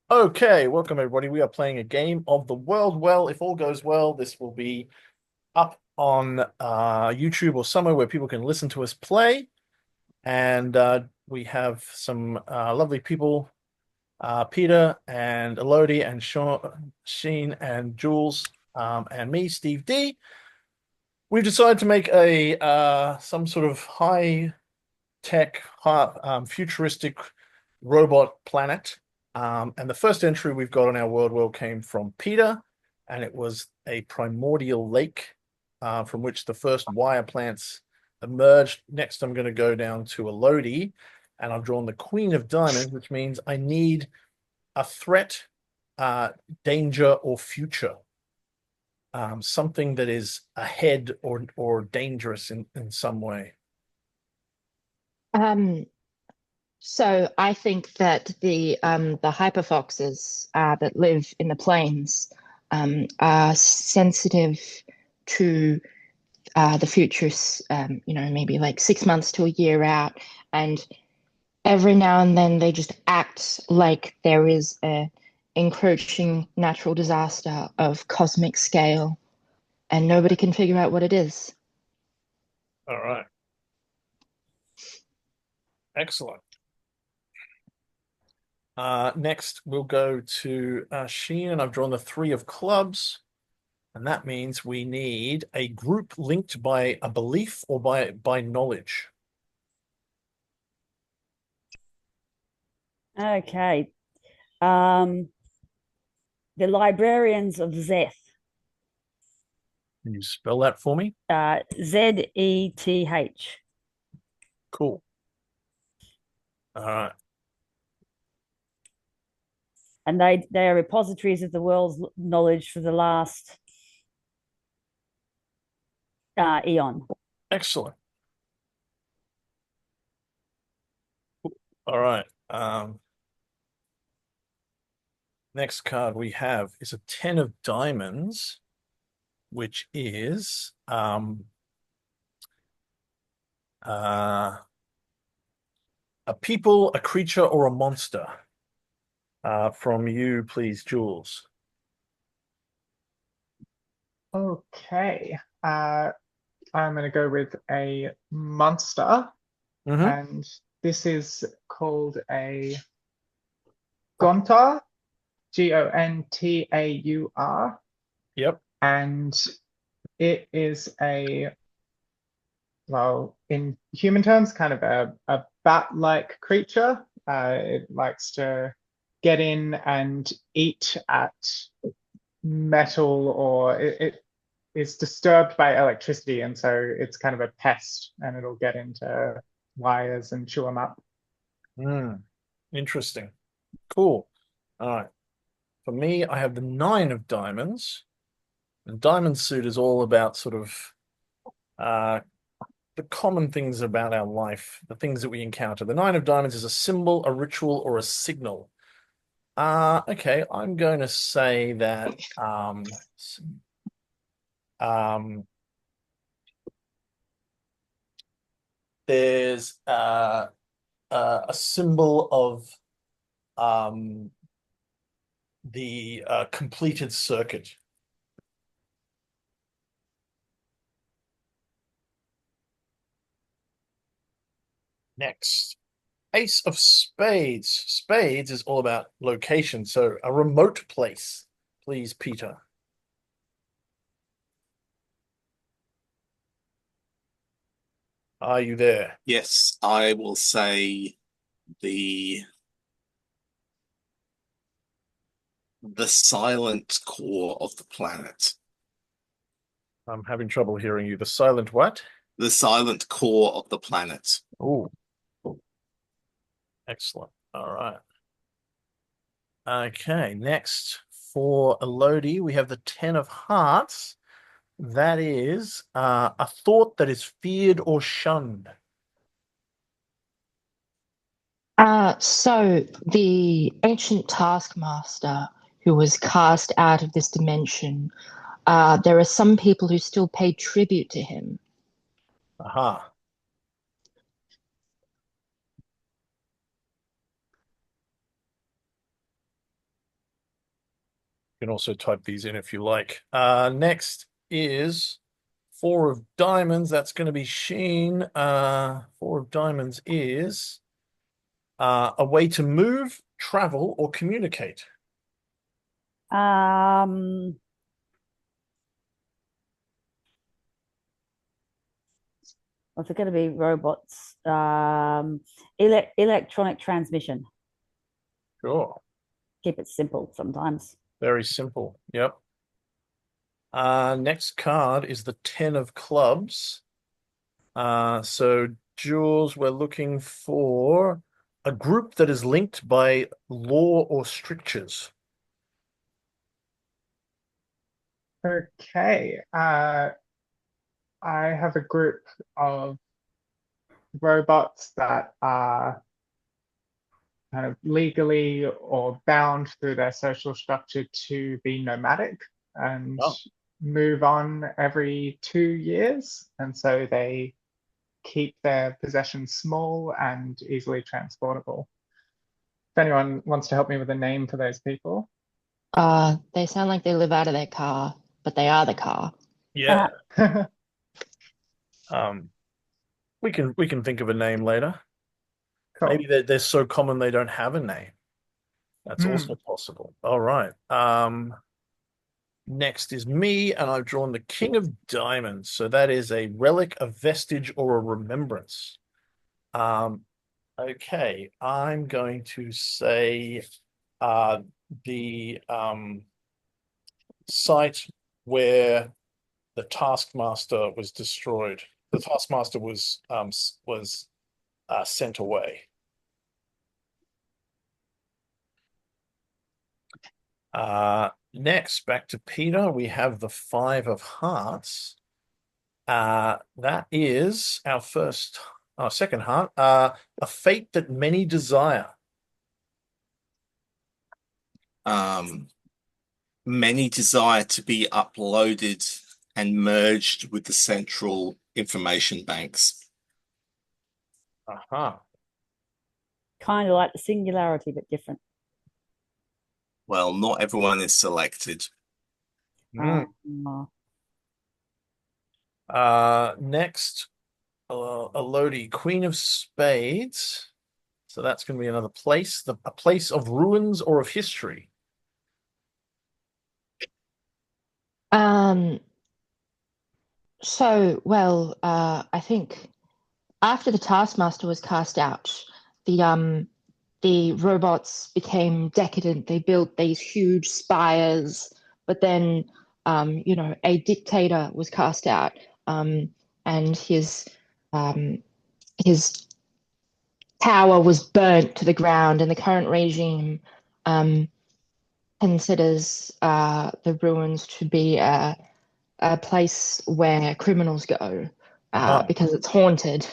Okay, welcome everybody. We are playing a game of the world. Well, if all goes well, this will be up on YouTube or somewhere where people can listen to us play. And we have some lovely people, Peter and Elodie and Sheen and Jules, and me, Steve D. We've decided to make a some sort of high tech, futuristic robot planet. And the first entry we've got on our world came from Peter, and it was a primordial lake from which the first wire plants emerged. Next, I'm going to go down to a Lodi, and I've drawn the Queen of Diamonds, which means I need a threat, uh, danger, or future. Something that is ahead or dangerous in some way. Um, so I think that the hyperfoxes that live in the plains are sensitive to the future, maybe like 6 months to a year out, and every now and then they just act like there is a encroaching natural disaster of cosmic scale, and nobody can figure out what it is. All right. Excellent. Next, we'll go to Sheen, and I've drawn the three of clubs, and that means we need a group linked by a belief or by knowledge. Okay. Um, the Librarians of Zeth. Can you spell that for me? Zeth. Cool. All right. And they are repositories of the world's knowledge for the last eon. Excellent. All right. Next card we have is a 10 of diamonds, which is a people, a creature, or a monster. From you, please, Jules. Okay. I'm going to go with a monster, Mm-hmm. and this is called a Gontar, Gontaur, Yep. and it is in human terms, kind of a bat-like creature. It likes to get in and eat at metal, or it is disturbed by electricity, and so it's kind of a pest, and it'll get into wires and chew them up. Mm. Interesting. Cool. All right. For me, I have the nine of diamonds. And diamond suit is all about sort of uh, the common things about our life, the things that we encounter. The nine of diamonds is a symbol, a ritual, or a signal. Okay, I'm going to say that um, there's a symbol of um, the completed circuit. Next, Ace of Spades. Spades is all about location, so a remote place. Please, Peter. Are you there? Yes, I will say the the silent core of the planet. I'm having trouble hearing you. The silent what? The silent core of the planet. Oh, excellent. All right. Okay, next for Elodie, we have the Ten of Hearts. That is a thought that is feared or shunned. So the ancient taskmaster who was cast out of this dimension, there are some people who still pay tribute to him. Aha. You can also type these in if you like. Next is four of diamonds. That's going to be Sheen. Four of diamonds is a way to move, travel, or communicate. Um, what's it going to be? Robots. Electronic transmission. Sure. Keep it simple sometimes. Very simple. Yep. Next card is the 10 of clubs. So Jules, we're looking for a group that is linked by law or strictures. Okay. I have a group of robots that are kind of legally or bound through their social structure to be nomadic and Oh. move on every 2 years. And so they keep their possessions small and easily transportable. If anyone wants to help me with a name for those people. They sound like they live out of their car, but they are the car. Yeah. Um, we can think of a name later. Cool. Maybe they're so common they don't have a name. That's also possible. All right. Next is me, and I've drawn the King of Diamonds. So that is a relic, a vestige, or a remembrance. Okay, I'm going to say the site where the Taskmaster was destroyed. The Taskmaster was sent away. Next, back to Peter, we have the Five of Hearts. That is our second heart. A fate that many desire. Many desire to be uploaded and merged with the central information banks. Aha. Kind of like the singularity, but different. Well, not everyone is selected. Mm. Next, a Lodi, Queen of Spades. So that's going to be another place, a place of ruins or of history. Um, I think after the Taskmaster was cast out, the robots became decadent. They built these huge spires, but then a dictator was cast out, and um, his power was burnt to the ground, and the current regime um, considers the ruins to be a place where criminals go Aha. because it's haunted.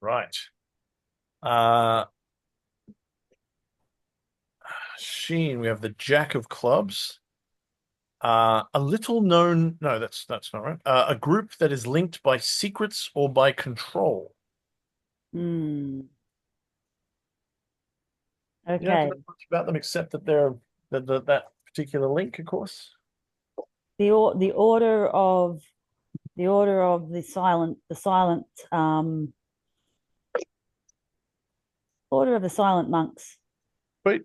Right. Uh, Sheen, we have the Jack of Clubs. A little known, no, that's not right. A group that is linked by secrets or by control. Hmm. You don't have to Okay. know much about them except that they're that particular link, of course. The order of the silent order of the silent monks. Wait.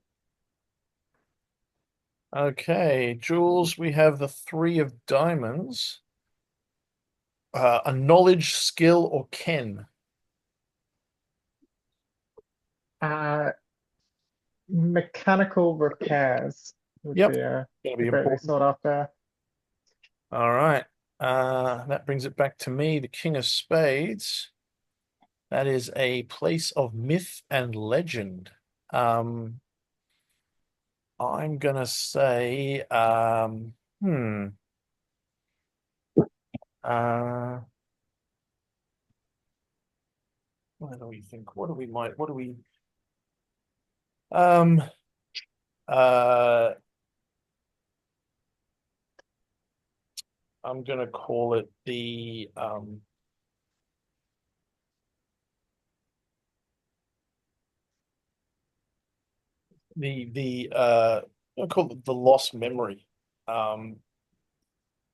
Okay, Jules, we have the Three of Diamonds. A knowledge, skill, or ken. Uh, Mechanical repairs would Yep, be gonna be greatly important. sought after. All right. That brings it back to me, the King of Spades. That is a place of myth and legend. Um, I'm gonna say, uh, what do we think? What do we, um, uh, I'm gonna call it the, I call it the lost memory.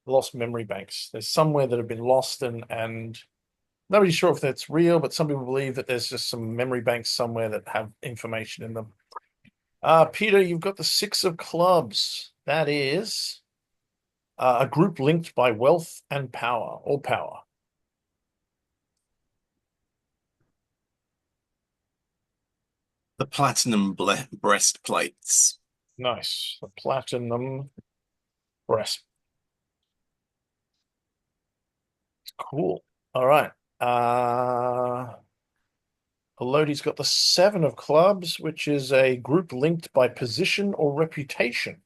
Lost memory banks. There's somewhere that have been lost, and nobody's sure if that's real, but some people believe that there's just some memory banks somewhere that have information in them. Peter, you've got the six of clubs. That is a group linked by wealth and power, or power. The platinum breastplates. Nice. The platinum breast. Cool. All right. Elodie's got the seven of clubs, which is a group linked by position or reputation.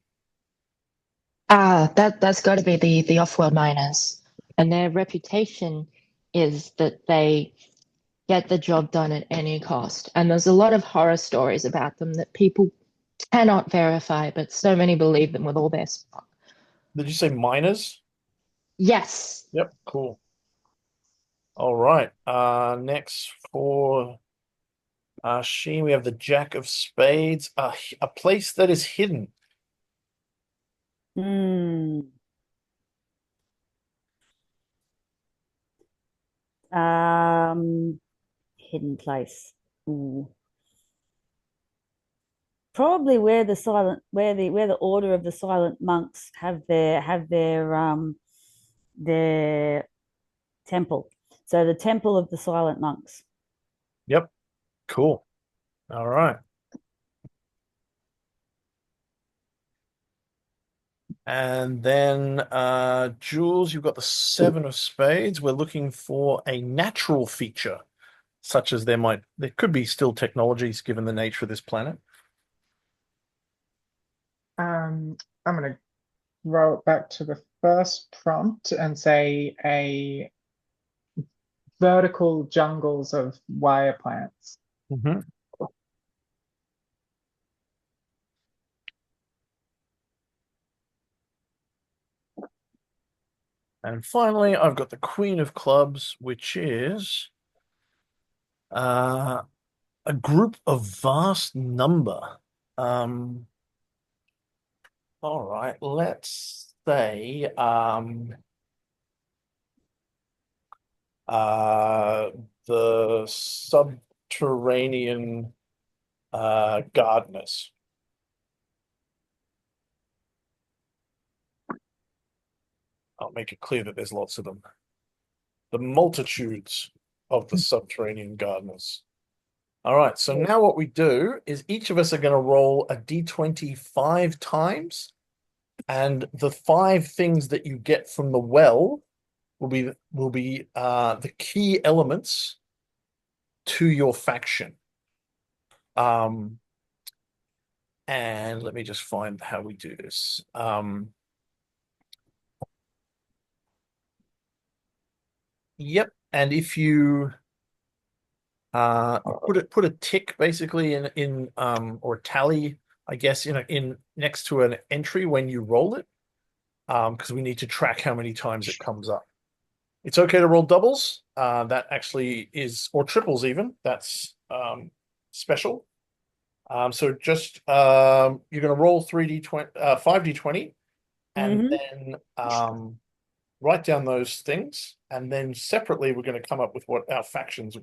That's got to be the off-world miners, and their reputation is that they get the job done at any cost. And there's a lot of horror stories about them that people cannot verify, but so many believe them with all their stock. Did you say miners? Yes. Yep, cool. All right. Next for Sheen, we have the Jack of Spades, a place that is hidden. Hmm. Hidden place. Ooh. Probably where the order of the silent monks have their temple. So the temple of the silent monks. Yep, cool. All right. And then Jules, you've got the seven of spades. We're looking for a natural feature, such as there could be still technologies given the nature of this planet. I'm going to roll it back to the first prompt and say a vertical jungles of wire plants. Mhm. And finally, I've got the Queen of Clubs, which is a group of vast number. All right, let's say uh, the subterranean gardeners. I'll make it clear that there's lots of them. The multitudes of the subterranean gardeners. All right, so now what we do is each of us are going to roll a d20 5 times, and the five things that you get from the well will be the key elements to your faction. And let me just find how we do this. Yep, and if you put a tick basically in or a tally, I guess, in next to an entry when you roll it, because we need to track how many times it comes up. It's okay to roll doubles. That actually is, or triples even. That's special. So just you're going to roll 3d20, 5d20, and Mhm. then write down those things, and then separately we're going to come up with what our factions are.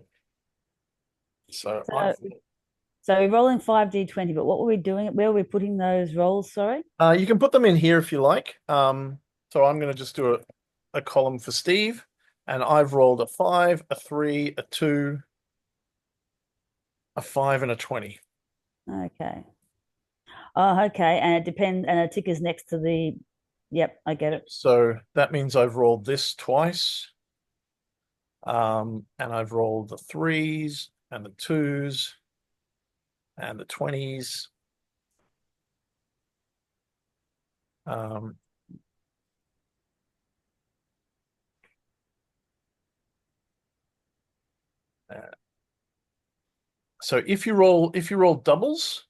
So So, so we're rolling 5d20, but what were we doing? Where were we putting those rolls? Sorry. you can put them in here if you like. So I'm going to just do a column for Steve, and I've rolled a 5, a 3, a 2, a 5, and a 20. Okay. Oh, okay. And it depends, and a tick is next to the, yep, I get it. So that means I've rolled this twice. And I've rolled the 3s and the 2s and the 20s. Um, so if you roll doubles,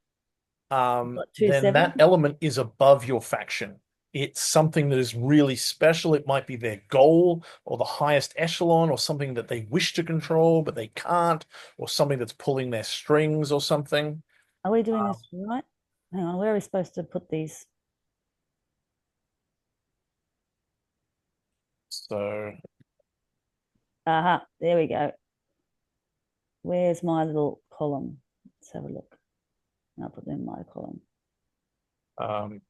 Got two then that sevens. element is above your faction. It's something that is really special. It might be their goal or the highest echelon or something that they wish to control, but they can't, or something that's pulling their strings or something. Are we doing Um, this right? Hang on, where are we supposed to put these? So Aha, there we go. Where's my little column? Let's have a look. I'll put them in my column. um,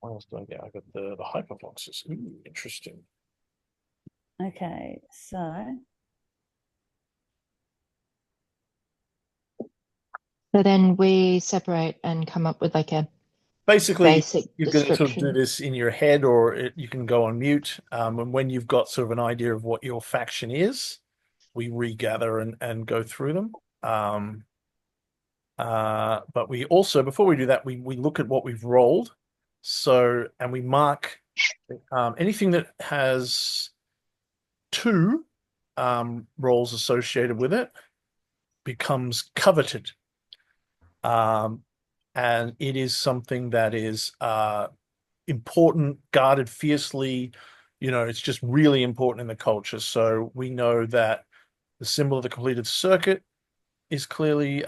what else do I get? I got the hyperfoxes. Ooh, interesting. Okay, so then we separate and come up with like a Basically, basic you're going to sort of do description. this in your head, or you can go on mute. And when you've got sort of an idea of what your faction is, we regather and go through them. But we also, before we do that, we look at what we've rolled. So, and we mark anything that has two rolls associated with it becomes coveted. And it is something that is important, guarded fiercely. It's just really important in the culture. So we know that the symbol of the completed circuit is clearly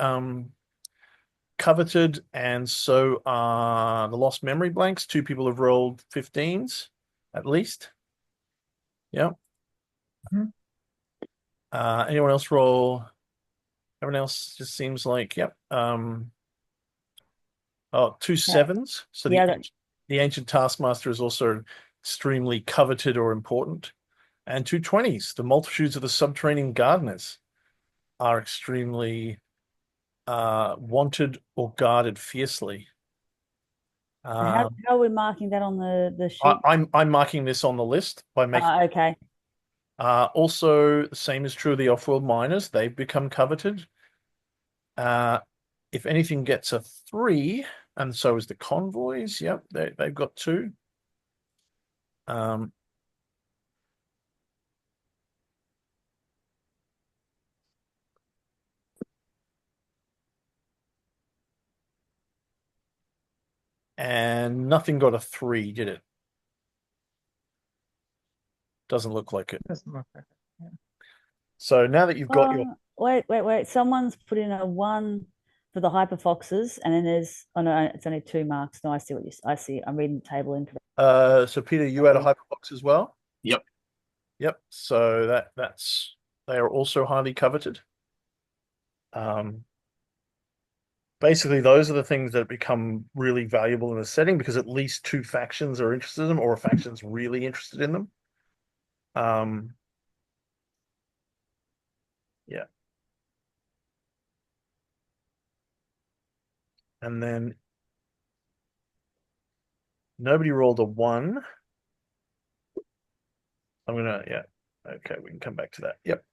coveted, and so the lost memory blanks. Two people have rolled 15s at least. Yeah. Mhm. Anyone else roll? Everyone else just seems like, yep. Oh, two sevens. So yeah, the ancient taskmaster is also extremely coveted or important. And two 20s. The multitudes of the subterranean gardeners are extremely wanted or guarded fiercely. how are we marking that on the sheet? I'm marking this on the list by making. Okay. Also, the same is true of the off-world miners. They've become coveted. If anything gets a 3, and so is the convoys. Yep, they've got 2. And nothing got a 3, did it? Doesn't look like it. Doesn't look like it. Yeah. So now that you've got your Wait. Someone's put in a 1 for the hyperfoxes, and then there's no, it's only 2 marks. No, I see what I see. I'm reading the table incorrectly. so Peter, you had a hyperbox as well? Yep. Yep. So that's they are also highly coveted. Basically, those are the things that become really valuable in a setting because at least two factions are interested in them, or a faction's really interested in them. Yeah. And then nobody rolled a 1. Yeah. Okay, we can come back to that. Yep.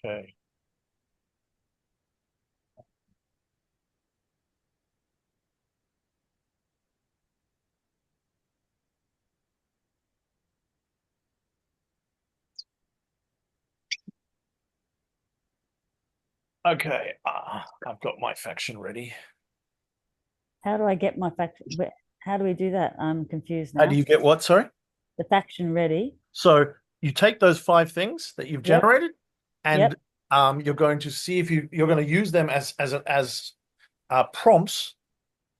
Okay. Okay. I've got my faction ready. How do I get my faction? How do we do that? I'm confused How now. do you get what? Sorry? The faction ready. So you take those 5 things that you've Yep. generated, and Yep. you're going to see if you're going to use them as prompts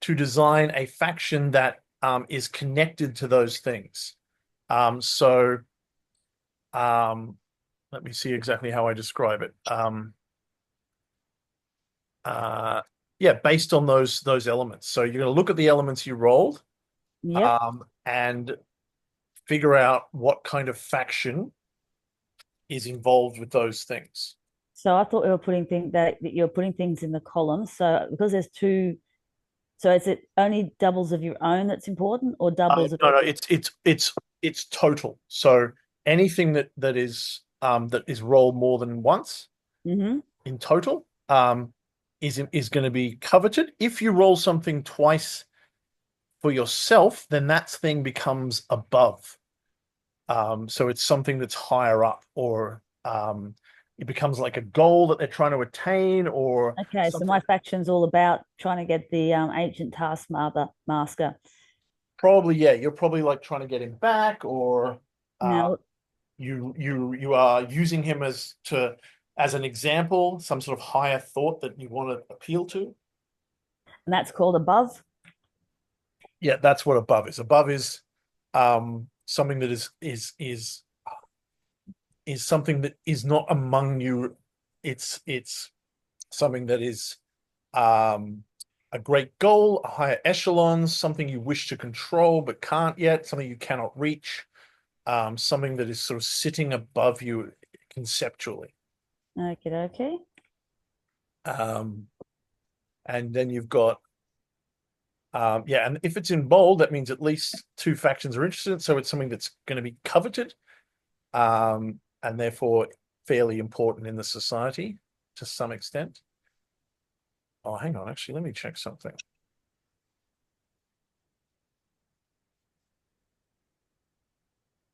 to design a faction that is connected to those things. So let me see exactly how I describe it. Yeah, based on those elements. So you're going to look at the elements you rolled, Yep. and figure out what kind of faction is involved with those things. So I thought we were putting things that you're putting things in the columns. So because there's 2, so is it only doubles of your own that's important, or doubles of? No, it's total. So anything that is rolled more than once Mm-hmm. in total is going to be coveted. If you roll something twice for yourself, then that thing becomes above. So it's something that's higher up, or it becomes like a goal that they're trying to attain, or Okay, so something. my faction's all about trying to get the ancient taskmaster. Probably, yeah, you're probably like trying to get him back, or Now, you are using him as an example, some sort of higher thought that you want to appeal to. and that's called above. Yeah, that's what above is. Above is something that is something that is not among you. It's something that is a great goal, a higher echelon, something you wish to control but can't yet, something you cannot reach, something that is sort of sitting above you conceptually. Okay. And then you've got yeah, and if it's in bold, that means at least two factions are interested. So it's something that's going to be coveted, and therefore fairly important in the society to some extent. Oh, hang on, actually, let me check something.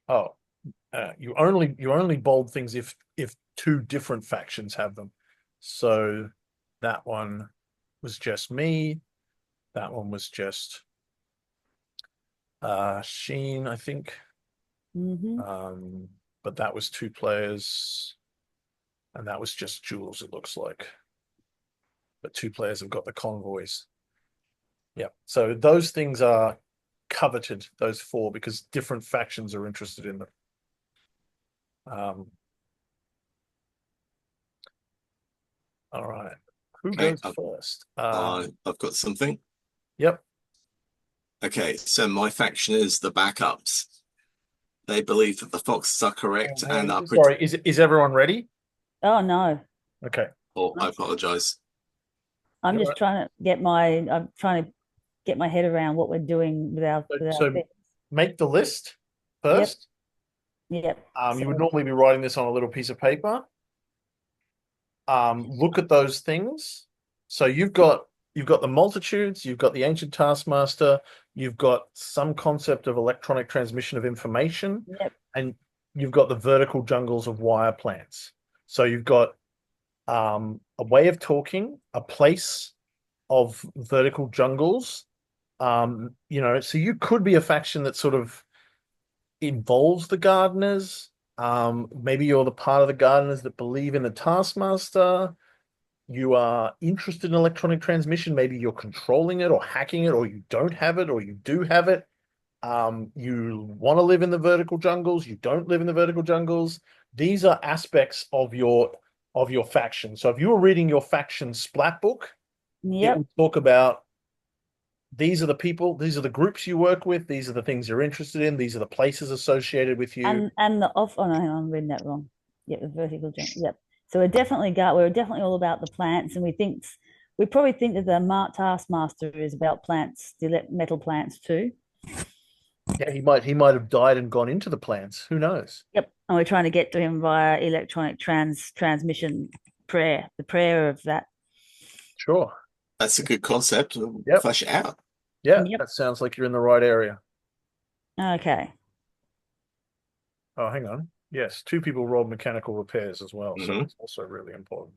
Oh, you only bold things if two different factions have them. So that one was just me. That one was just Sheen, I think. But that was two players, and that was just Jules, it looks like. But two players have got the convoys. Yeah. So those things are coveted, those four, because different factions are interested in them. All right. Who Okay, goes first? I've got something. Yep. Okay, so my faction is the backups. They believe that the foxes are correct and are sorry, is everyone ready? Oh no. Okay. Oh, I apologize. I'm just trying to get my head around what we're doing with our So make the list Yep. first. Yep. You would normally be writing this on a little piece of paper. Look at those things. So you've got the multitudes, you've got the ancient taskmaster, you've got some concept of electronic transmission of information, Yep. and you've got the vertical jungles of wire plants. So you've got a way of talking, a place of vertical jungles. So you could be a faction that sort of involves the gardeners. Maybe you're the part of the gardeners that believe in the taskmaster. You are interested in electronic transmission. Maybe you're controlling it or hacking it, or you don't have it, or you do have it. You want to live in the vertical jungles. You don't live in the vertical jungles. These are aspects of your faction. So if you were reading your faction splat book, it would talk about these are the people, these are the groups you work with, these are the things you're interested in, these are the places associated with you. And the off. Oh no, hang on, I'm reading that wrong. Yep, the vertical jump. Yep. So we're definitely all about the plants, and we probably think that the taskmaster is about plants, the metal plants too. Yeah, he might have died and gone into the plants. Who knows? Yep. And we're trying to get to him via electronic transmission prayer, the prayer of that. Sure. That's a good concept. Yep. Flesh it out. Yeah, Yep. that sounds like you're in the right area. Okay. Oh, hang on. Yes, two people rolled mechanical repairs as well, so Mhm. it's also really important.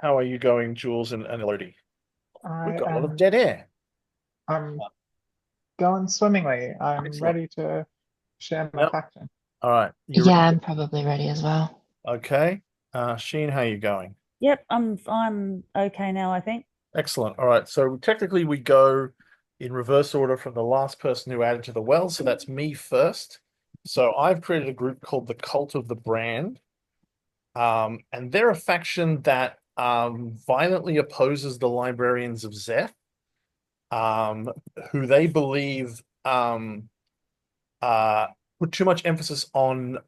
How are you going, Jules and Elodie? We've got a lot of dead air. I'm going swimmingly. I'm Excellent. ready to share my faction. All right. Yeah, I'm probably ready as well. Okay. Sheen, how are you going? Yep, I'm okay now, I think. Excellent. All right. So technically we go in reverse order from the last person who added to the well. So that's me first. So I've created a group called the Cult of the Brand. And they're a faction that violently opposes the librarians of Zeth, um, who they believe uh, put too much emphasis on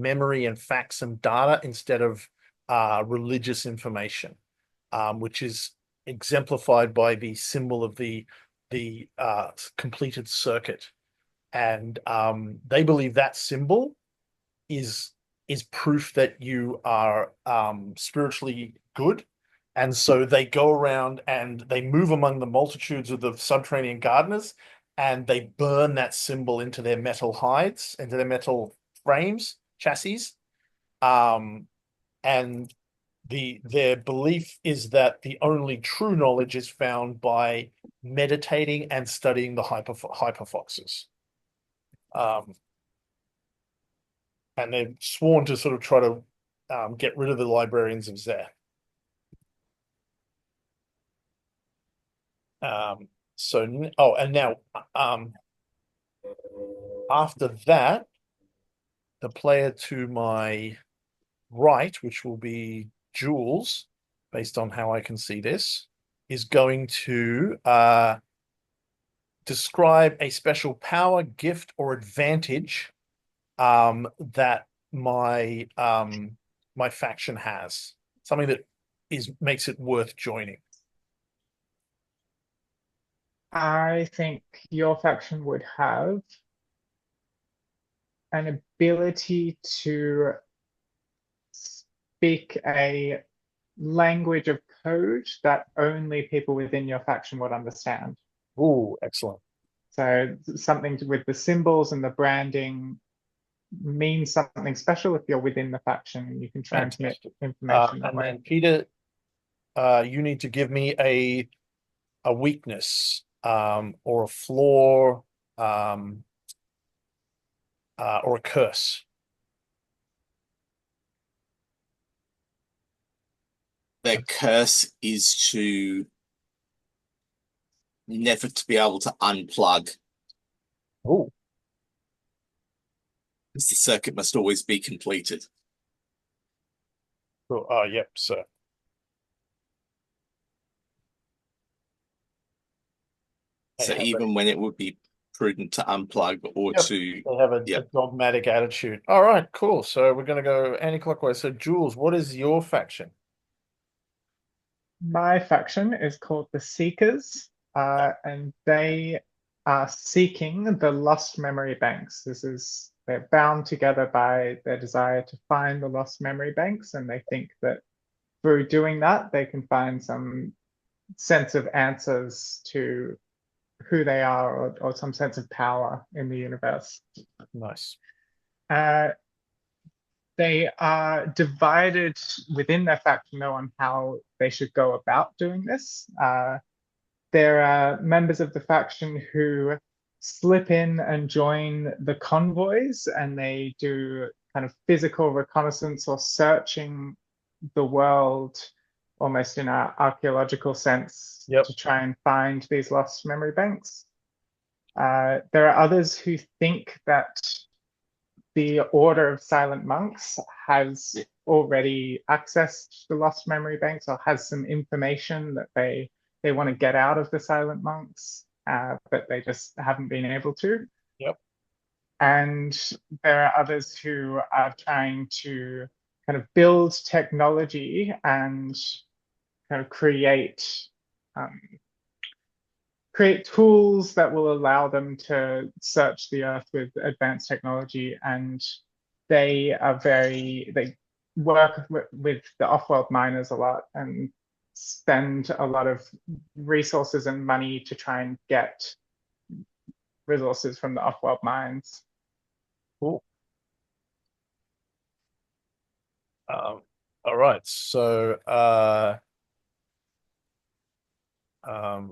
memory and facts and data instead of religious information, which is exemplified by the symbol of the completed circuit. And they believe that symbol is is proof that you are spiritually good. And so they go around and they move among the multitudes of the subterranean gardeners and they burn that symbol into their metal hides, into their metal frames, chassis. Um, and their belief is that the only true knowledge is found by meditating and studying the hyperfoxes. Um, and they've sworn to sort of try to get rid of the librarians of Zeth. And now um, after that, the player to my right, which will be Jules, based on how I can see this, is going to describe a special power, gift, or advantage that my faction has. Something that makes it worth joining. I think your faction would have an ability to speak a language of code that only people within your faction would understand. Ooh, excellent. So something with the symbols and the branding means something special if you're within the faction and you can transmit Fantastic. information that And way. then Peter, you need to give me a weakness or a flaw or a curse. Their curse is to never to be able to unplug, Oh, because the circuit must always be completed. cool. Yep. So So even when it would be prudent to unplug or yep, to, they have a yep, dogmatic attitude. All right, cool. So we're going to go anti-clockwise. So Jules, what is your faction? My faction is called the Seekers, and they are seeking the lost memory banks. They're bound together by their desire to find the lost memory banks, and they think that through doing that, they can find some sense of answers to who they are or some sense of power in the universe. Nice. Uh, they are divided within their faction, though, on how they should go about doing this. There are members of the faction who slip in and join the convoys, and they do kind of physical reconnaissance or searching the world almost in an archaeological sense Yep. to try and find these lost memory banks. There are others who think that the Order of Silent Monks has already accessed the lost memory banks or has some information that they want to get out of the Silent Monks, but they just haven't been able to. Yep. And there are others who are trying to kind of build technology and kind of um, create tools that will allow them to search the earth with advanced technology. And they work with the off-world miners a lot and spend a lot of resources and money to try and get resources from the off-world mines. Cool. All right. So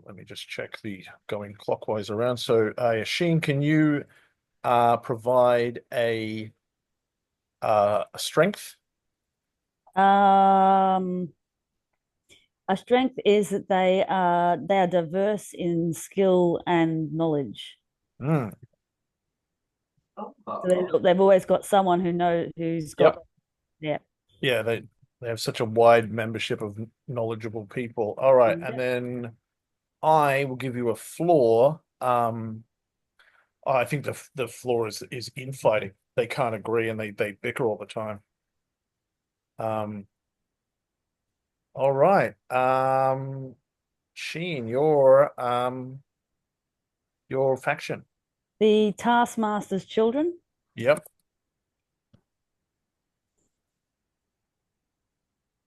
let me just check the going clockwise around. So Yashin, can you provide a strength? A strength is that they are diverse in skill and knowledge. Mm. So they've always got someone who's got, Yep. yeah. Yeah, they have such a wide membership of knowledgeable people. All right, and then I will give you a flaw. I think the flaw is infighting. They can't agree and they bicker all the time. Um, all right. Sheen, your faction. The Taskmaster's children. Yep.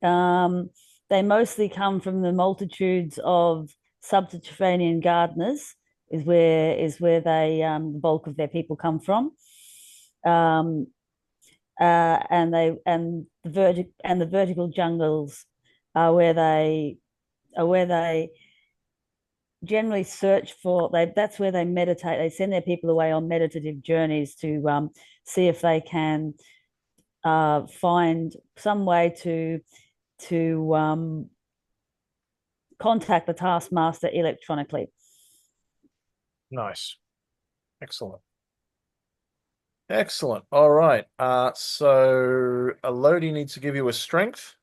They mostly come from the multitudes of subterranean gardeners, is where the bulk of their people come from. Um, and the vertical jungles are where they generally search for. That's where they meditate. They send their people away on meditative journeys to see if they can find some way to contact the taskmaster electronically. Nice. Excellent. Excellent. All right. So Elodie needs to give you a strength.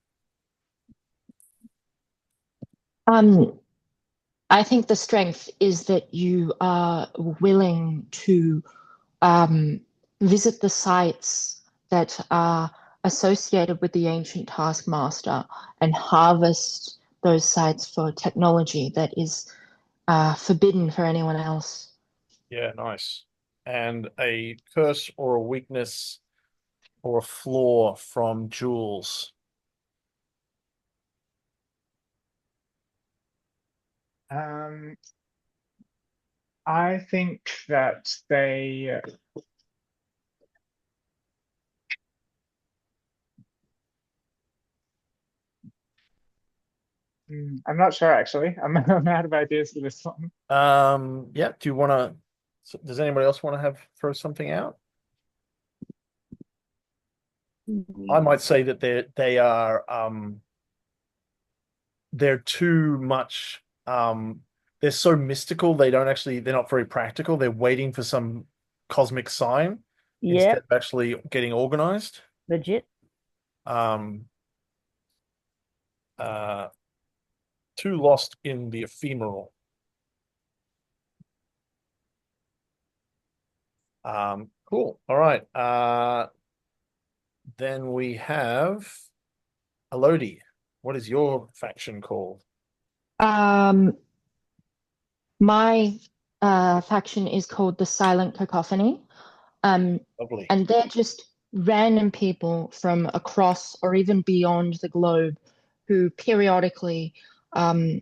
I think the strength is that you are willing to visit the sites that are associated with the ancient taskmaster and harvest those sites for technology that is forbidden for anyone else. Yeah, nice. And a curse or a weakness or a flaw from Jules. Um, I think that they. I'm not sure actually. I'm out of ideas for this one. Yeah, do you want to, does anybody else want to throw something out? I might say that they're too much they're so mystical they're not very practical. They're waiting for some cosmic sign instead Yep, of actually getting organized. legit. Um uh Too lost in the ephemeral. Cool. All right. Then we have Elodie. What is your faction called? Um, my faction is called the Silent Cacophony. Um, Lovely. and they're just random people from across or even beyond the globe who periodically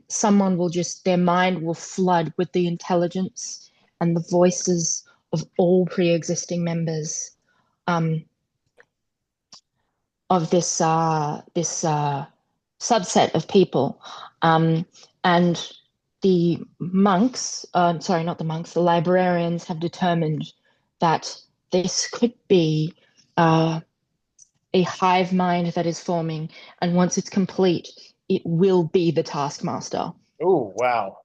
someone will just their mind will flood with the intelligence and the voices of all pre-existing members um, of this subset of people. And the monks, sorry, not the monks, the librarians have determined that this could be uh, a hive mind that is forming, and once it's complete, it will be the taskmaster. Oh, wow.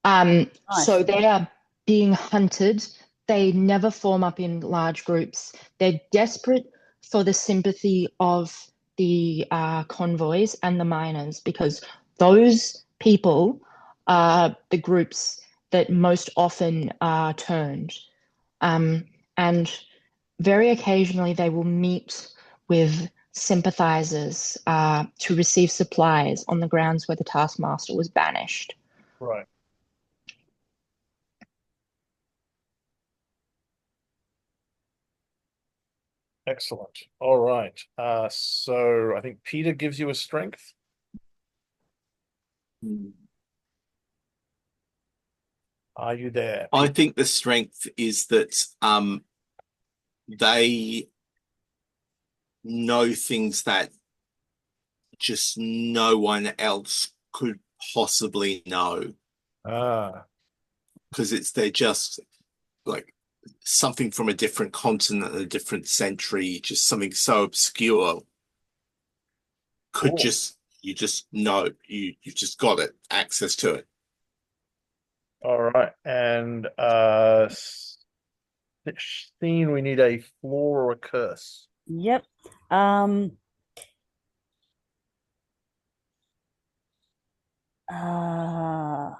Nice. So they are being hunted. They never form up in large groups. They're desperate for the sympathy of the convoys and the miners because those people are the groups that most often are turned. And very occasionally they will meet with sympathizers to receive supplies on the grounds where the taskmaster was banished. Right. Excellent. All right. So I think Peter gives you a strength. Are you there? I think the strength is that they know things that just no one else could possibly know Ah, because they're just like something from a different continent, a different century, just something so obscure could cool. just you just know you've just got it access to it. All right. And scene, we need a flaw or a curse. Yep. Uh,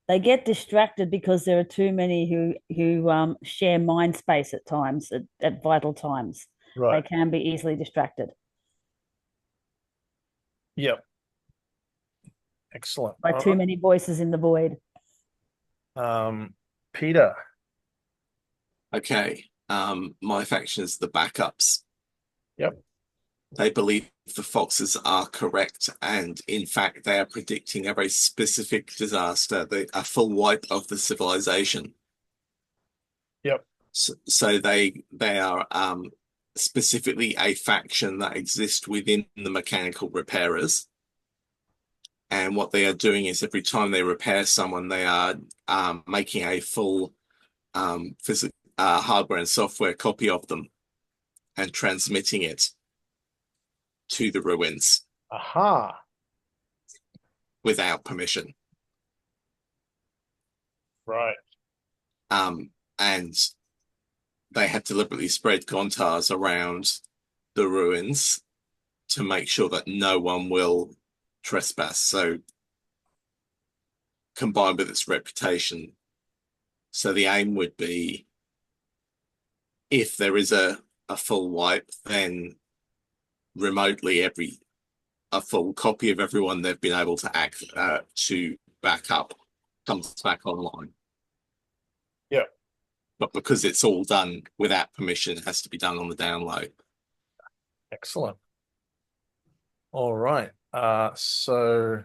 they get distracted because there are too many who share mind space at times, at vital times. They Right. can be easily distracted Yep. Excellent. by All too right. many voices in the void. Peter. Okay. My faction is the backups. Yep. They believe the foxes are correct, and in fact, they are predicting a very specific disaster, a full wipe of the civilization. Yep. So they are specifically a faction that exists within the mechanical repairers. And what they are doing is every time they repair someone, they are making a full hardware and software copy of them and transmitting it to the ruins Aha. without permission. Right. And they have deliberately spread Gontars around the ruins to make sure that no one will trespass. So combined with its reputation. So the aim would be if there is a full wipe, then remotely a full copy of everyone they've been able to back up comes back online. Yeah. But because it's all done without permission, it has to be done on the download. Excellent. All right. So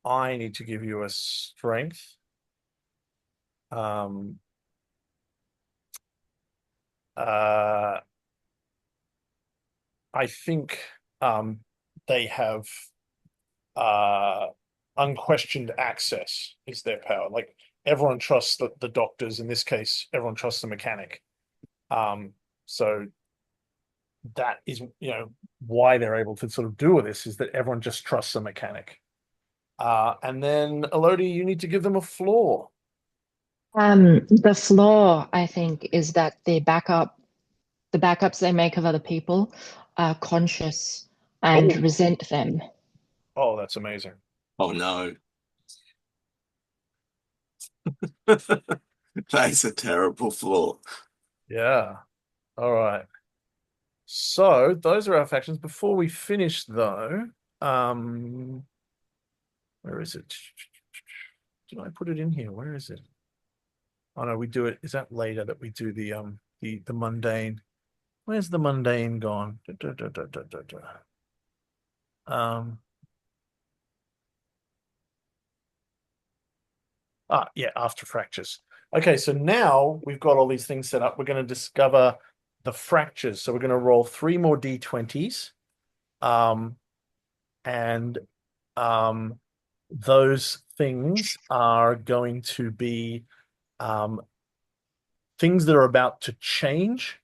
I need to give you a strength. Um, I think they have uh unquestioned access is their power. Like everyone trusts the doctors. In this case, everyone trusts the mechanic. So that is, why they're able to sort of do all this is that everyone just trusts the mechanic. And then Elodie, you need to give them a flaw. The flaw, I think, is that the backups they make of other people are conscious and Oh, resent them. oh, that's amazing. Oh no. That's a terrible flaw. Yeah. All right. So those are our factions. Before we finish, though, um, where is it? Did I put it in here? Where is it? Oh no, we do it. Is that later that we do the mundane? Where's the mundane gone? Da, da, da, da, da, da. Um, yeah, after fractures. Okay, so now we've got all these things set up. We're going to discover the fractures. So we're going to roll 3 more d20s. And those things are going to be things that are about to change,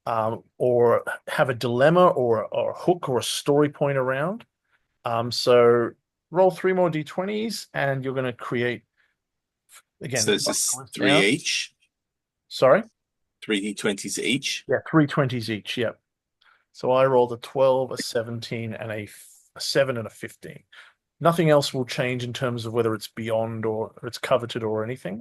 or have a dilemma or a hook or a story point around. So roll 3 more d20s, and you're going to create So again. it's just three Down. each, Sorry. 3d20s each. Yeah, 3 20s each. Yep. So I rolled a 12, a 17, and a 7 and a 15. Nothing else will change in terms of whether it's beyond or it's coveted or anything.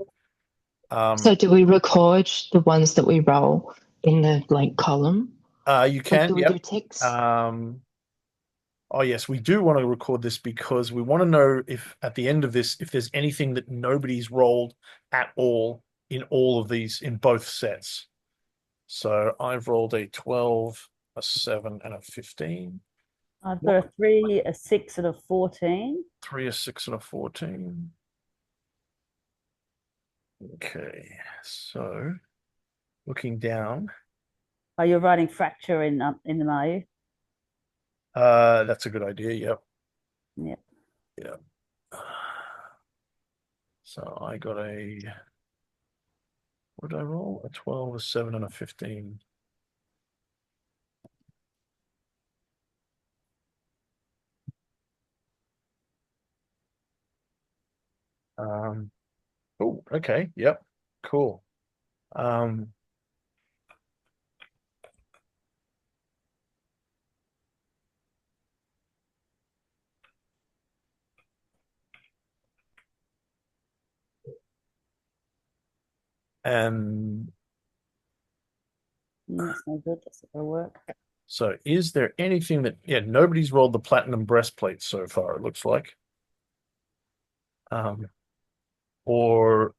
So do we record the ones that we roll in the column? You Like, can, do we yep. do ticks? Oh yes, we do want to record this because we want to know if at the end of this, if there's anything that nobody's rolled at all in all of these in both sets. So I've rolled a 12, a 7, and a 15. I've got a 3, a 6, and a 14. 3, a 6, and a 14. Okay, so looking down. Oh, you're writing fracture in them, are you? That's a good idea. Yep. Yep. Yep. So I got what did I roll? A 12, a 7, and a 15. Oh, okay. Yep. cool. And That's no good. That's not gonna work. so is there anything that, yeah, nobody's rolled the platinum breastplate so far, it looks like. Or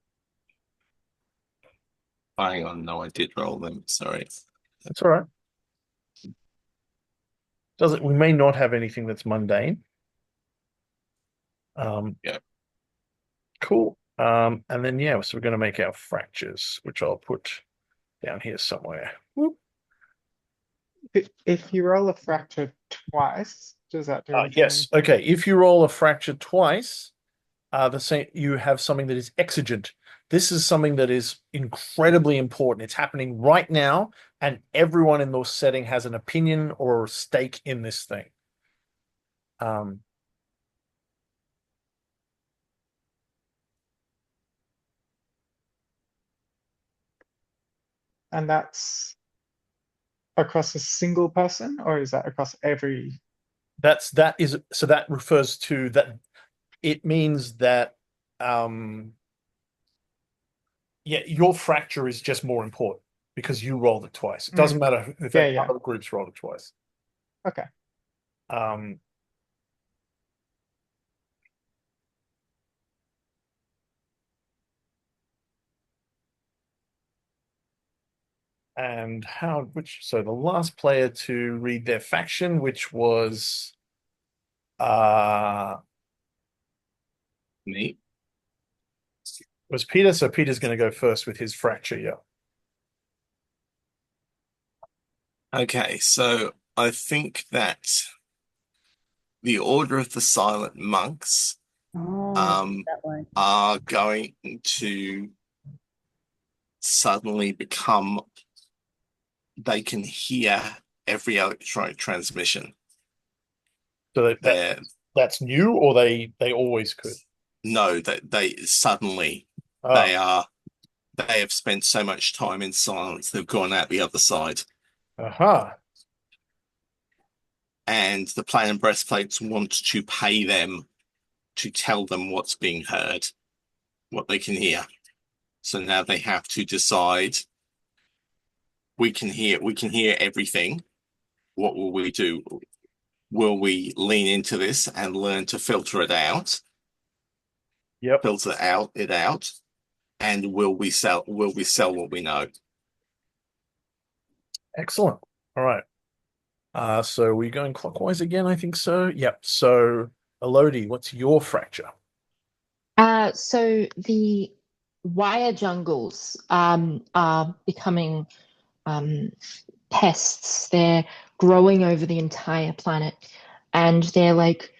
Hang on, no, I did roll them. Sorry. that's all right. Does it? We may not have anything that's mundane. Yeah. Cool. And then yeah, so we're going to make our fractures, which I'll put down here somewhere. Whoop. If you roll a fracture twice, does that do anything? Yes. Okay. If you roll a fracture twice, the same you have something that is exigent. This is something that is incredibly important. It's happening right now, and everyone in the setting has an opinion or stake in this thing. And that's across a single person, or is that across every? That refers to that. It means that yeah, your fracture is just more important because you rolled it twice. It doesn't matter if Yeah. other groups rolled it twice. Okay. And so the last player to read their faction, which was Me. Peter. So Peter's going to go first with his fracture. Yeah. Okay, so I think that the Order of the Silent Monks Oh, that way. are going to suddenly become, they can hear every electronic transmission. So that's new, or they always could. No, that they suddenly they have spent so much time in silence, they've gone out the other side. Aha. And the platinum breastplates want to pay them to tell them what's being heard, what they can hear. So now they have to decide. We can hear everything. What will we do? Will we lean into this and learn to filter it out? Yep. Filter it out, and will we sell what we know? Excellent. All right. So we're going clockwise again, I think so. Yep. So Elodie, what's your fracture? So the wire jungles are becoming pests. They're growing over the entire planet, and they're like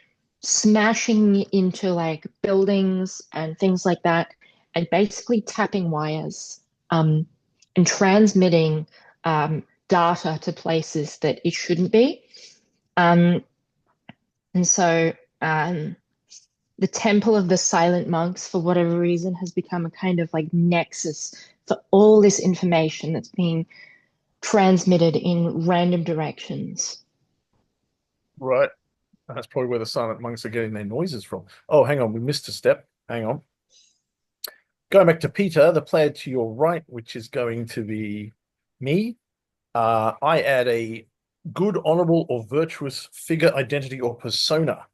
smashing into like buildings and things like that, and basically tapping wires and transmitting data to places that it shouldn't be. And so the Temple of the Silent Monks, for whatever reason, has become a kind of like nexus for all this information that's being transmitted in random directions. Right. That's probably where the silent monks are getting their noises from. Oh, hang on, we missed a step. Hang on. Going back to Peter, the player to your right, which is going to be me. I add a good, honorable, or virtuous figure, identity, or persona.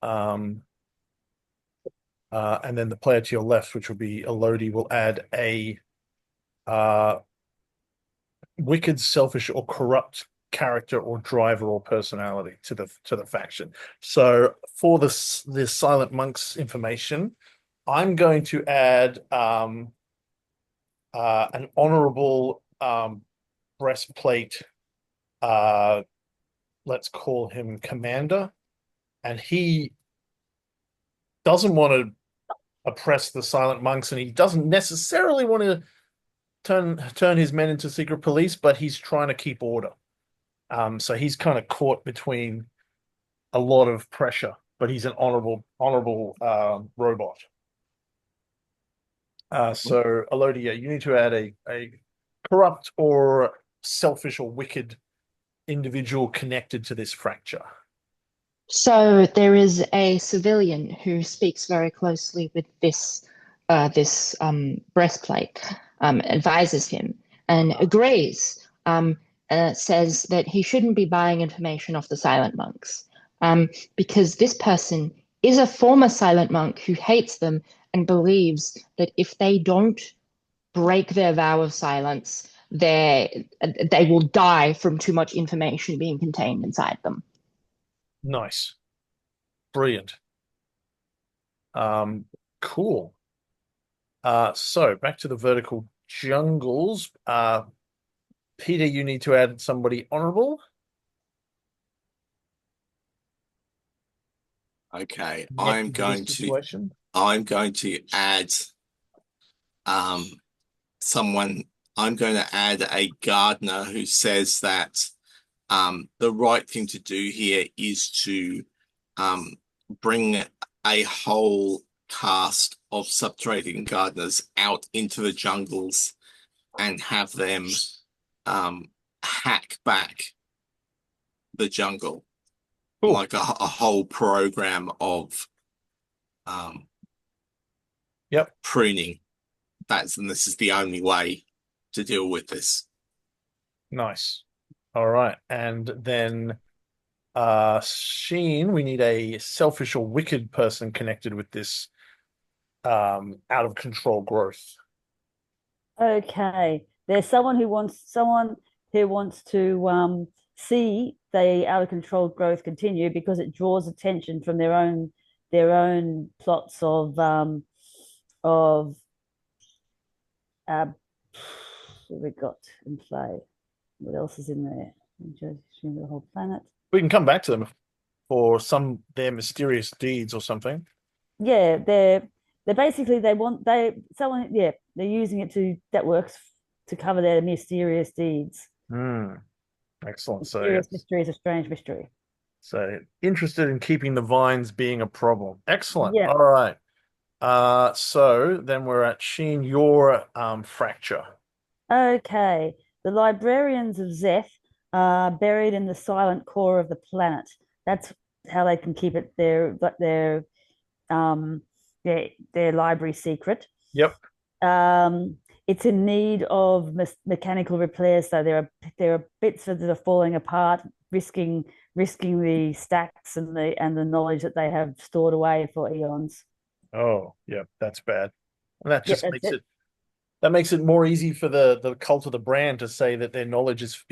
And then the player to your left, which will be Elodie, will add a wicked, selfish, or corrupt character or driver or personality to the faction. So for this silent monks information, I'm going to add an honorable breastplate. Let's call him Commander, and he doesn't want to oppress the silent monks, and he doesn't necessarily want to turn his men into secret police, but he's trying to keep order. So he's kind of caught between a lot of pressure, but he's an honorable robot. So Alodia, you need to add a corrupt or selfish or wicked individual connected to this fracture. So there is a civilian who speaks very closely with this breastplate, advises him and agrees. Says that he shouldn't be buying information off the silent monks, because this person is a former silent monk who hates them and believes that if they don't break their vow of silence, they will die from too much information being contained inside them. Nice. Brilliant. Cool. So back to the vertical jungles. Peter, you need to add somebody honorable. Okay, Next to this situation. I'm going to add someone. I'm going to add a gardener who says that the right thing to do here is to bring a whole cast of subterranean gardeners out into the jungles and have them hack back the jungle. Cool. Like a whole program of Yep. pruning. And this is the only way to deal with this. Nice. All right. And then Sheen, we need a selfish or wicked person connected with this out of control growth. Okay, there's someone who wants to see the out of control growth continue because it draws attention from their own plots of what we got in play. What else is in there? The whole planet. We can come back to them for their mysterious deeds or something. Yeah, they're basically they're using it that works to cover their mysterious deeds. Excellent. Mysterious mystery is a strange mystery. So interested in keeping the vines being a problem. Excellent. Yeah. All right. So then we're at Sheen, your fracture. Okay. The librarians of Zeth are buried in the silent core of the planet. That's how they can keep it their library secret. Yep. It's in need of mechanical repairs, so there are bits that are falling apart, risking the stacks and the knowledge that they have stored away for eons. Oh, yeah, that's bad. And that just Yep, makes it that makes it more easy for the cult of the brand to say that their knowledge is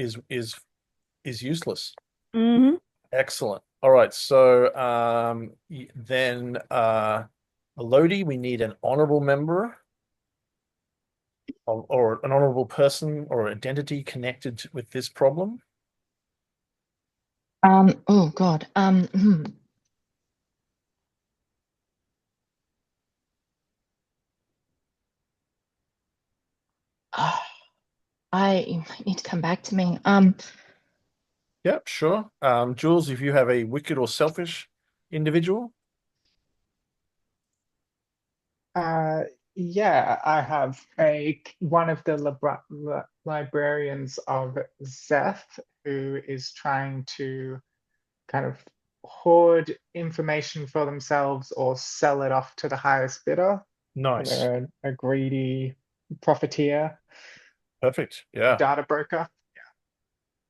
useless. Mm-hmm. Excellent. All right, so then Elodie, we need an honorable member or an honorable person or identity connected with this problem. Oh God. I need to come back to me. Yep, sure. Jules, if you have a wicked or selfish individual. Yeah, I have one of the librarians of Zeth who is trying to kind of hoard information for themselves or sell it off to the highest bidder. Nice. They're a greedy profiteer, Perfect. Yeah. data broker.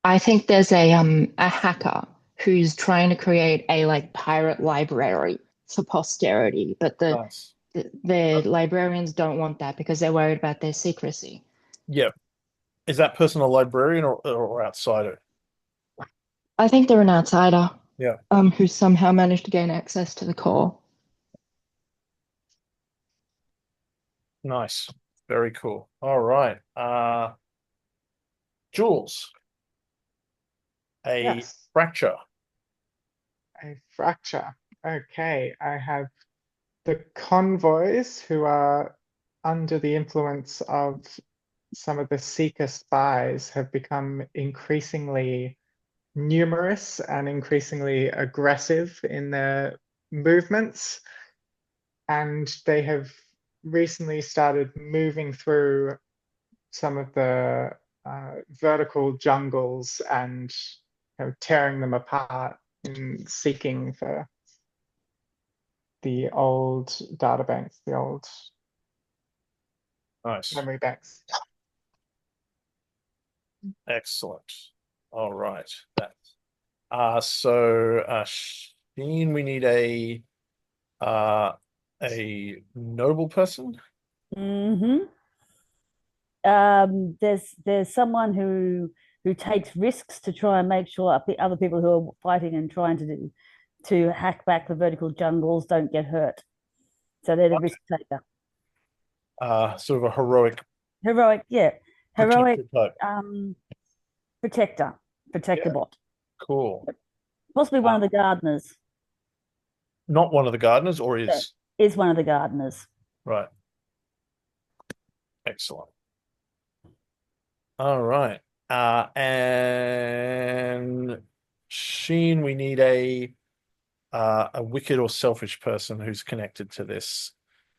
I think there's a hacker who's trying to create a like pirate library for posterity, but Nice. the librarians don't want that because they're worried about their secrecy. Yeah. Is that person a librarian or outsider? I think they're an outsider. Yeah. Who somehow managed to gain access to the core. Nice. Very cool. All right. Jules, a Yes, fracture. a fracture. Okay, I have the convoys who are under the influence of some of the Seeker spies have become increasingly numerous and increasingly aggressive in their movements. And they have recently started moving through some of the vertical jungles and tearing them apart and seeking for the old data banks, the old Nice. memory banks. Excellent. All right. So Sheen, we need a noble person. Mm-hmm. There's someone who takes risks to try and make sure other people who are fighting and trying to hack back the vertical jungles don't get hurt. So they're the risk taker. Sort of a heroic Heroic, yeah. Heroic protector type. protector Yeah. bot. Cool. Possibly one of the gardeners. Not one of the gardeners, or is Is one of the gardeners. right. Excellent. All right. And Sheen, we need a wicked or selfish person who's connected to this.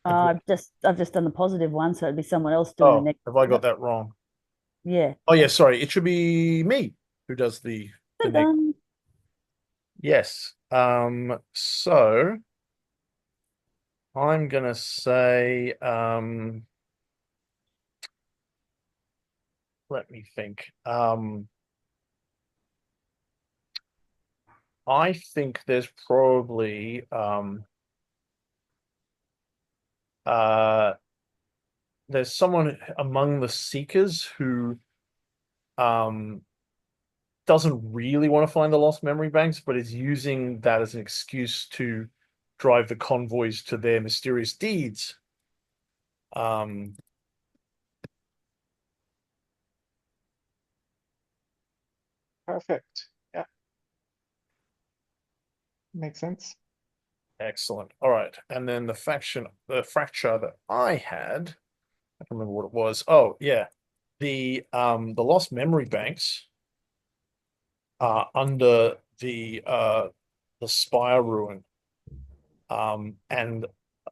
I've just done the positive one, so it'd be someone else doing the Oh, next. have I got that wrong? Yeah. Oh, yeah, sorry. It should be me who does the Dun-dun. Yes. So I'm gonna say, let me think. I think there's probably uh there's someone among the seekers who um doesn't really want to find the lost memory banks, but is using that as an excuse to drive the convoys to their mysterious deeds. Um, Perfect. Yeah, makes sense. Excellent. All right. And then the fracture that I had, I don't remember what it was. Oh, yeah. The lost memory banks are under the Spire ruin. And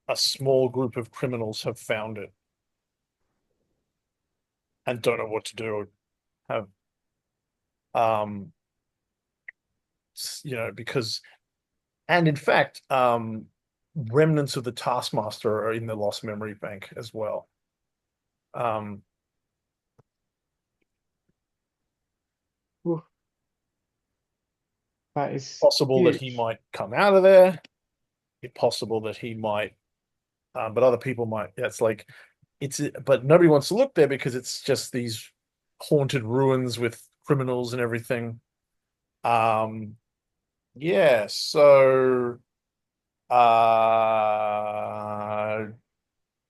a small group of criminals have found it and don't know what to do. Have um because and in fact, remnants of the Taskmaster are in the lost memory bank as well. Um, Ooh, that is Possible that he huge. might come out of there. It's possible that he might, but other people might. It's like but nobody wants to look there because it's just these haunted ruins with criminals and everything. Um, yeah. So, uh,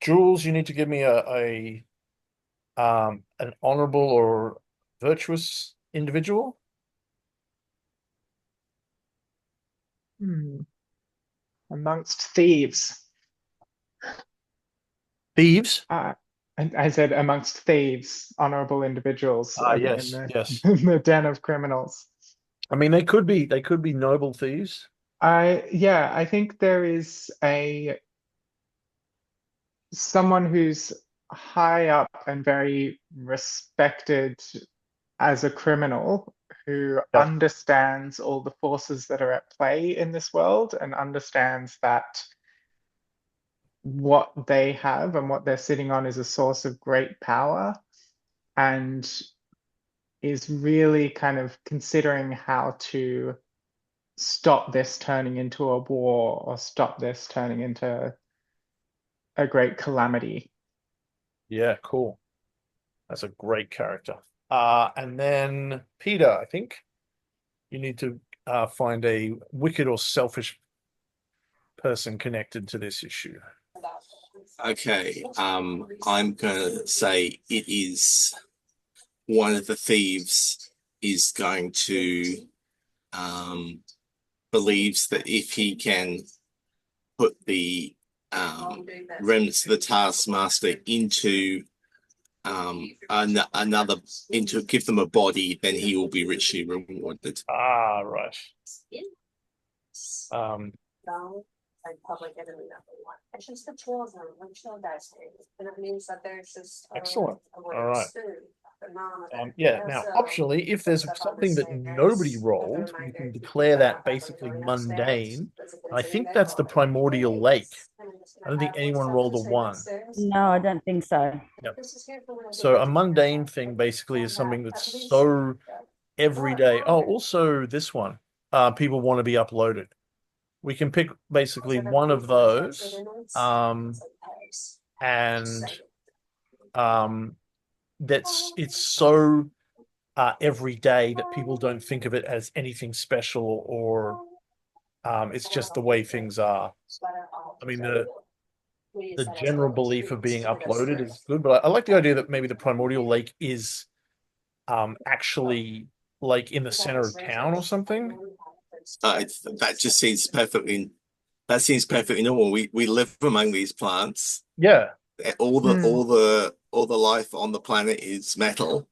Jules, you need to give me a an honorable or virtuous individual. Hmm. Amongst thieves. Thieves. And I said amongst thieves, honorable individuals in Yes, the yes. in the den of criminals. I mean, they could be noble thieves. I think there is a someone who's high up and very respected as a criminal who Yep. understands all the forces that are at play in this world and understands that what they have and what they're sitting on is a source of great power and is really kind of considering how to stop this turning into a war or stop this turning into a great calamity. Yeah, cool. That's a great character. And then Peter, I think you need to find a wicked or selfish person connected to this issue. Okay, I'm gonna say it is one of the thieves is going to believes that if he can put the remnants of the Taskmaster into another into give them a body, then he will be richly rewarded. Ah, right. Um, public enemy #1. It's just the chill zone, when chill guys stay, and it means that there's just Excellent. a All right. phenomenon. Yeah. Now, optionally, if there's something that nobody rolled, you can declare that basically mundane. I think that's the primordial lake. I don't think anyone rolled a 1. No, I don't think so. Yep. So a mundane thing basically is something that's so everyday. Oh, also this one. People want to be uploaded. We can pick basically one of those. And it's so every day that people don't think of it as anything special, or it's just the way things are. I mean, the general belief of being uploaded is good, but I like the idea that maybe the primordial lake is actually like in the center of town or something. That just seems perfectly. That seems perfectly normal. We live among these plants. Yeah. All the life on the planet is metal.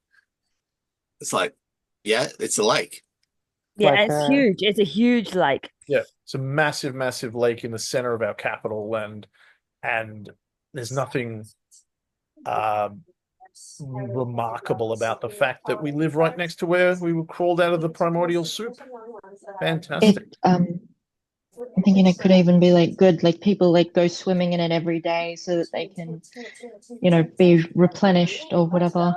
It's like, yeah, it's a lake. Yeah, Like it's huge. It's a huge lake. Yeah, it's a massive, massive lake in the center of our capital, and there's nothing remarkable about the fact that we live right next to where we were crawled out of the primordial soup. Fantastic. I'm thinking it could even be like good, like people like go swimming in it every day so that they can, be replenished or whatever.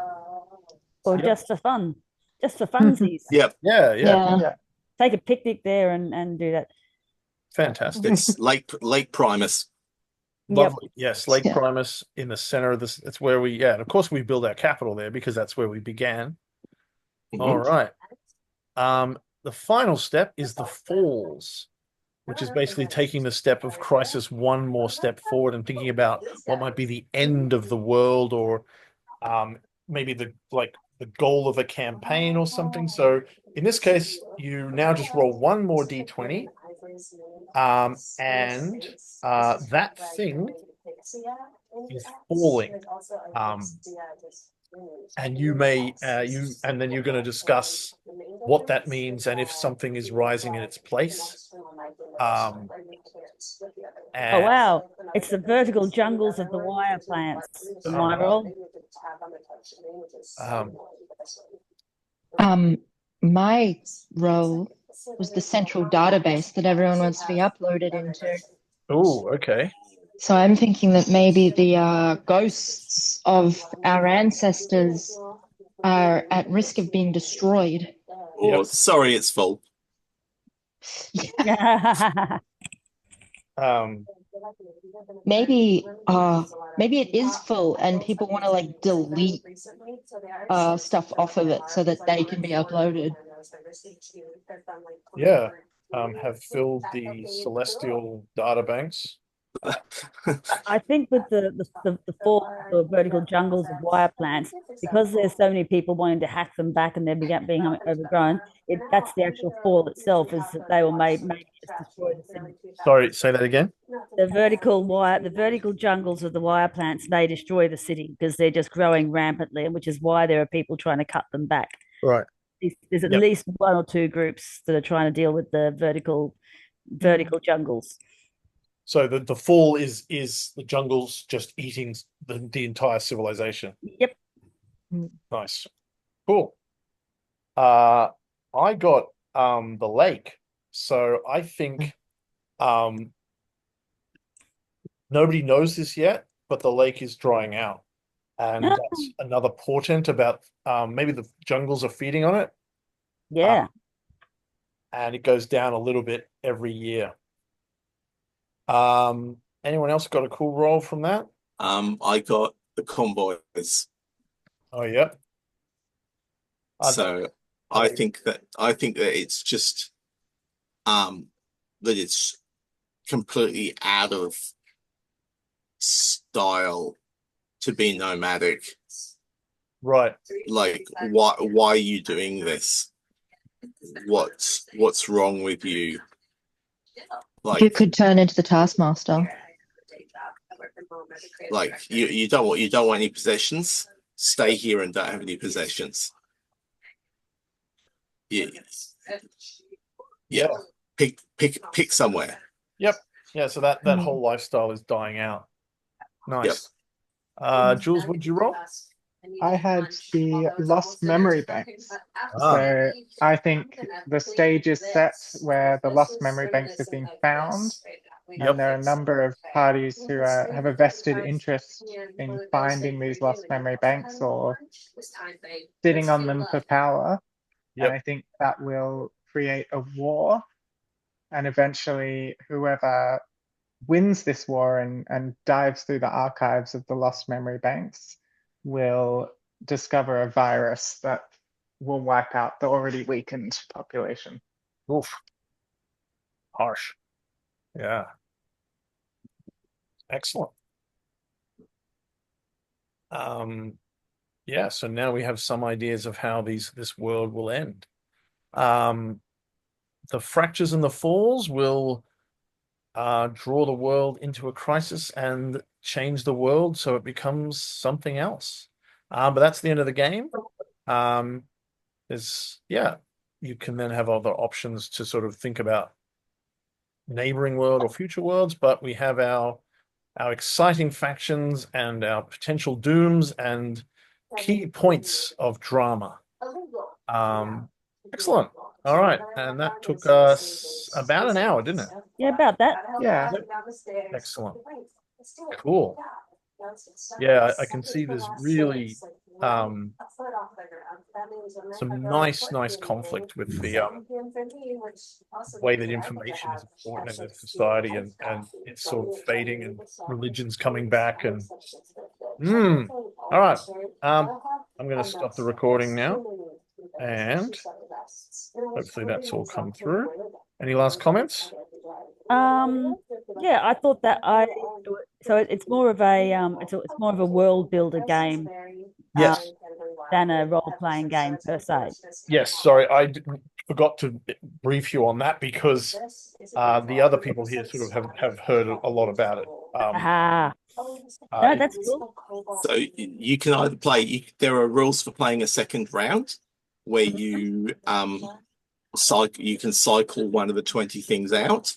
Or Yep. just for fun. Just for funsies. Yep. Yeah. Take a picnic there and do that. Fantastic. It's Lake Primus. Lovely. Yes, Lake Yeah. Primus in the center of this. That's where and of course we build our capital there because that's where we began. Mhm. All right. The final step is the falls, which is basically taking the step of crisis one more step forward and thinking about what might be the end of the world, or maybe the goal of a campaign or something. So in this case, you now just roll one more d20, and that thing is falling. And you may and then you're going to discuss what that means and if something is rising in its place. Oh wow, it's the vertical jungles of the wire plants in my role. My role was the central database that everyone wants to be uploaded into. Oh, okay. So I'm thinking that maybe the ghosts of our ancestors are at risk of being destroyed. Or sorry, it's full. Maybe it is full and people want to like delete stuff off of it so that they can be uploaded. Yeah. Have filled the celestial databanks. I think with the fall, the vertical jungles of wire plants, because there's so many people wanting to hack them back and they're being overgrown, that's the actual fall itself, is that they will maybe just destroy the city. Sorry, say that again. The vertical jungles of the wire plants may destroy the city because they're just growing rampantly, which is why there are people trying to cut them back. Right. There's at least one or two groups that are trying to deal with the vertical jungles. So the fall is the jungles just eating the entire civilization. Yep. Nice. Cool. I got the lake. So I think nobody knows this yet, but the lake is drying out. And that's another portent about maybe the jungles are feeding on it. Yeah. And it goes down a little bit every year. Anyone else got a cool roll from that? I got the convoys. Oh, yeah. So I think that it's just that it's completely out of style to be nomadic. Right. Like, why are you doing this? What's wrong with you? Like, You could turn into the Taskmaster. Like you don't want any possessions. Stay here and don't have any possessions. Yeah. Pick somewhere. Yep. Yeah, so that whole lifestyle is dying out. Nice. Yep. Jules, would you roll? I had the lost memory banks. Ah. So I think the stage is set where the lost memory banks have been found, Yep. and there are a number of parties who have a vested interest in finding these lost memory banks or sitting on them for power. And Yep. I think that will create a war, and eventually whoever wins this war and dives through the archives of the lost memory banks will discover a virus that will wipe out the already weakened population. Oof. Harsh. Yeah. Excellent. Yeah, so now we have some ideas of how this world will end. The fractures and the falls will draw the world into a crisis and change the world so it becomes something else. But that's the end of the game. You can then have other options to sort of think about neighboring world or future worlds, but we have our exciting factions and our potential dooms and key points of drama. Excellent. All right, and that took us about an hour, didn't it? Yeah, about that. Yeah. Excellent. Cool. Yeah, I can see there's really some nice conflict with the way that information is important in this society and it's sort of fading and religion's coming back and all right. I'm going to stop the recording now and hopefully that's all come through. Any last comments? Yeah, I thought that it's more of a it's more of a world builder game Yes. than a role playing game per se. Yes, sorry, forgot to brief you on that because the other people here sort of have heard a lot about it. No, that's cool. So you can either play. There are rules for playing a second round, where you you can cycle one of the 20 things out,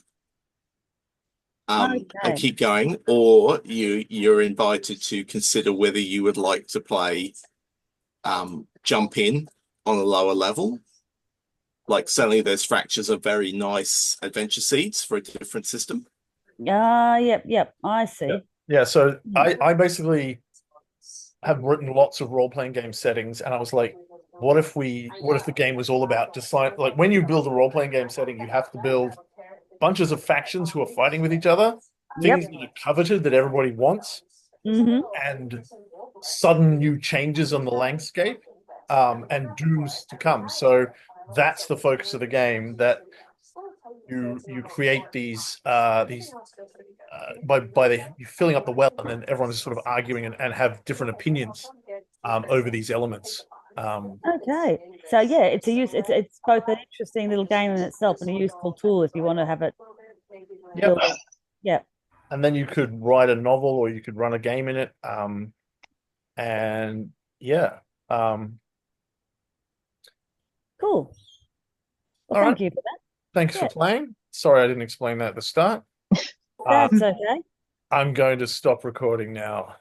and keep going, or you're invited to consider whether you would like to play jump in on a lower level. Like suddenly there's fractures of very nice adventure seeds for a different system. Yep, I see. Yeah, so I basically have written lots of role-playing game settings, and I was like, what if the game was all about decide, like when you build a role-playing game setting, you have to build bunches of factions who are fighting with each other, things that are coveted that everybody wants, and sudden new changes on the landscape, and dooms to come. So that's the focus of the game, that you create these by you filling up the well, and then everyone is sort of arguing and have different opinions over these elements. Okay, so yeah, it's both an interesting little game in itself and a useful tool if you want to have it. Yep. And then you could write a novel or you could run a game in it. And yeah. Cool. Well, thank you for that. Thanks for playing. Sorry I didn't explain that at the start. That's okay. I'm going to stop recording now.